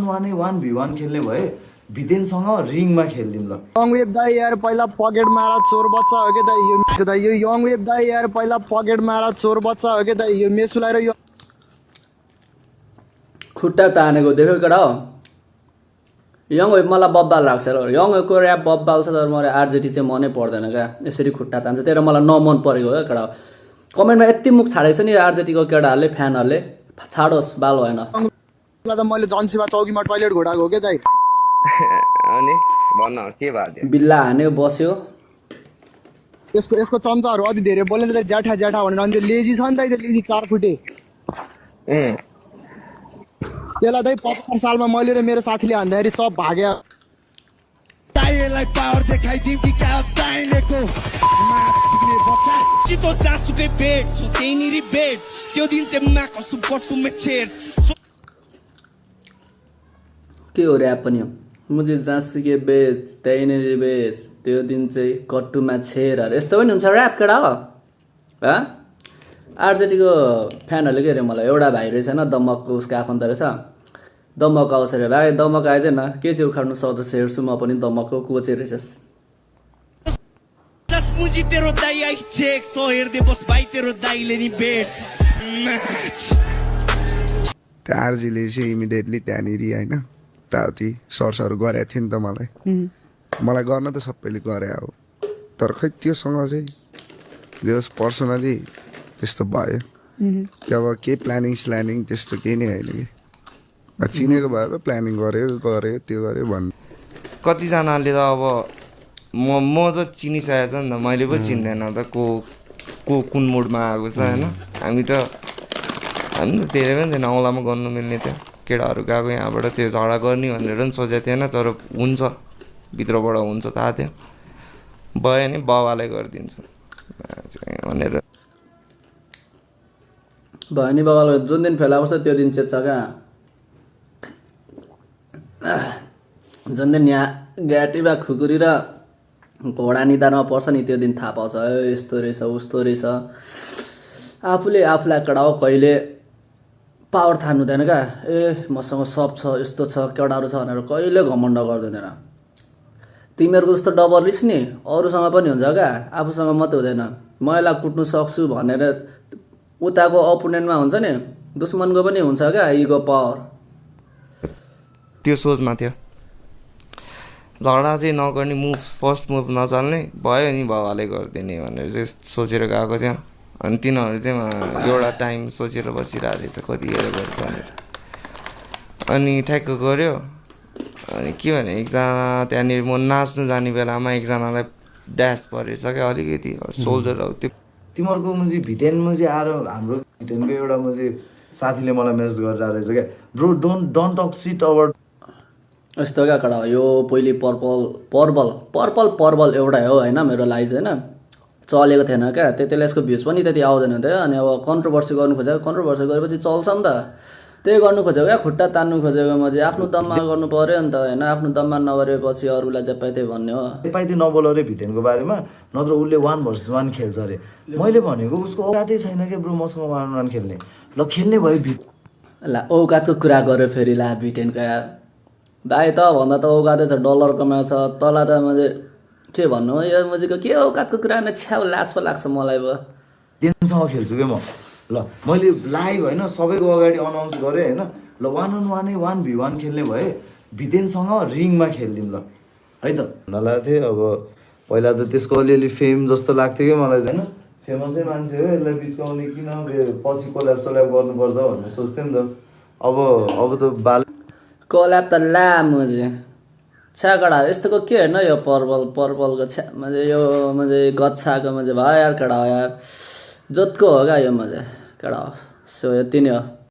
One 1v1 खेल्ने भए भितेनसँग रिङमा खेल्दिउँ ल। यङ वेब दाइ यार पहिला पकेट मारा चोर बच्चा हो के दाइ यो यङ वेब दाइ यार पहिला पकेट मारा चोर बच्चा हो के दाइ यो मेसुलाई र यो खुट्टा तानेको देख्यो केटा हो। यङ वेब मलाई बब्बाल लाग्छ र यङ वेबको ऱ्याप बब्बाल छ तर मलाई आरजेटी चाहिँ मनै पर्दैन क्या। यसरी खुट्टा तान्छ त्यही मलाई नमन परेको हो केटा हो। कमेन्टमा यति मुख छाडेको छ नि आरजेटीको केटाहरूले फ्यानहरूले छाडोस् बाल भएन। त मैले जनसेवा चौकीमा टोइलेट घोडाको हो के दाइ। अनि भन्न के भयो बिल्ला हान्यो बस्यो। यसको चम्चाहरू अति धेरै बोल्ने त ज्याठा ज्याठा भनेर अनि त्यो लेजी छ नि त त्यो लेजी 4 फुटे त्यसलाई दाइ 75 सालमा मैले र मेरो साथीले हान्दाखेरि सब भाग्यो। ताईलाई पावर देखाइदिउँ कि क्या ताईलेको मात सिक्ने बच्चा चितो जासुकै बेट सो त्यहीँनिर बेट त्यो दिन चाहिँ मा कसम कट्टुमे छेड के हो ऱ्याप पनि हो। मुझे जासुकै बेच त्यहीँनिर बेच त्यो दिन चाहिँ कट्टुमा छेर यस्तो पनि हुन्छ ऱ्याप केटा हो। आरजेटीको फ्यानहरूले के अरे मलाई एउटा भाइ रहेछ होइन दमकको उसको आफन्त रहेछ दमक आउँछ अरे भाइ दमक आएछ न के चाहिँ उखाड्नु सक्दछ हेर्छु म पनि दमकको कोचे रहेछस्। मुझी तेरो दाई आई चेक सो हेर्दै बस भाइ तेरो दाइले नि बेट त्यो आरजीले चाहिँ इमिडिएटली त्यहाँनिर होइन ताउति सर्चहरू गरेको थियो नि त मलाई गर्न त सबैले गरे हो तर खै त्योसँग चाहिँ जस पर्सनली त्यस्तो भयो त्यो अब केही प्लानिङ त्यस्तो केही नै होइन कि चिनेको भए प्लानिङ गर्यो त्यो गर्यो भन्नु। कतिजनाले त अब म त चिनिसकेको छ नि त मैले पो चिन्दैन त को कुन मुडमा आएको छ होइन। हामी त धेरै पनि थिएन औँलामा गर्नु मिल्ने थियो केटाहरू गएको यहाँबाट त्यो झगडा गर्ने भनेर पनि सोचेको थिएन तर हुन्छ भित्रबाट हुन्छ थाहा थियो भयो नि बाबाले गरिदिन्छ भनेर भयो नि बाबाले जुन दिन फेला पर्छ त्यो दिन चेत्छ क्या। जुन दिन यहाँ घाँटीमा खुकुरी र घोडा निधारमा पर्छ नि त्यो दिन थाहा पाउँछ यस्तो रहेछ उस्तो रहेछ। आफूले आफूलाई कडाओ कहिले पावर थाहा हुँदैन क्या ए मसँग सब छ यस्तो छ केटाहरू छ भनेर कहिले घमण्ड गर्दैन। तिमीहरूको जस्तो डबलिस नि अरूसँग पनि हुन्छ क्या आफूसँग मात्रै हुँदैन। मैला कुट्नु सक्छु भनेर उताको अपोनेन्टमा हुन्छ नि दुश्मनको पनि हुन्छ क्या इगो पावर। त्यो सोचमा थियो झगडा चाहिँ नगर्ने मुभ फर्स्ट मुभ नचल्ने भयो नि बाबाले गरिदिने भनेर चाहिँ सोचेर गएको थियो। अनि तिनीहरू चाहिँ एउटा टाइम सोचेर बसिरहेको रहेछ कतिखेर गर्छ भनेर अनि ठ्याक्क गऱ्यो। अनि के भने एकजना त्यहाँनिर म नाच्नु जाने बेलामा एकजनालाई ड्यास परेछ क्या अलिकति सोल्जर हो त्यो तिमीहरूको मुझे भिटेन मुझे आएर हाम्रो भिटेनको एउटा मुझे साथीले मलाई मेसेज गरिरहेको रहेछ क्या bro don't talk shit about यस्तो क्या कडा यो पहिले पर्पल एउटै हो होइन मेरो लागि चाहिँ होइन चलेको थिएन क्या त्यतिले यसको भ्युज पनि त्यति आउँदैन थियो। अनि अब कन्ट्रोभर्सी गर्नु खोजेको कन्ट्रोभर्सी गरेपछि चल्छ नि त त्यही गर्नु खोजेको क्या खुट्टा तान्नु खोजेको म चाहिँ आफ्नो दममा गर्नु पऱ्यो नि त होइन। आफ्नो दममा नगरेपछि अरूलाई जपाइते भन्ने हो पाइते नबोल अरे भिटेनको बारेमा नत्र उसले 1 भर्सेस 1 खेल्छ अरे। मैले भनेको उसको औकातै छैन क्या ब्रो मसँग 1-1 खेल्ने ल खेल्ने भयो ला औकातको कुरा गर्यो फेरि ला भिटेनको यार भाइ त भन्दा त औकातै छ डलर कमाएको छ तँलाई त मैले के भन्नु यो मजेको के औकातको कुरा न छ्याउ लाज पो लाग्छ मलाई अब भिटेनसँग खेल्छु क्या म ल मैले लाइभ होइन सबैको अगाडि अनाउन्स गरेँ होइन ल 1-on-1 1v1 खेल्ने भए भिटेनसँग रिङमा खेल्दिउँ ल है त नलागेको थिएँ। अब पहिला त त्यसको अलिअलि फेम जस्तो लाग्थ्यो कि मलाई चाहिँ होइन फेमसै मान्छे हो यसलाई बिचाउने किन पछि कोल्याब गर्नुपर्छ भनेर सोच्थेँ नि त। अब त कोल्याब त लामो चाहिँ छ्याकडा यस्तोको के होइन यो पर्पलको छ्या म्हणजे यो म्हणजे गच्छाको म्हणजे भयो यार कडा हो यार जोतको हो क्या यो मजा कडा हो सो यति नै हो।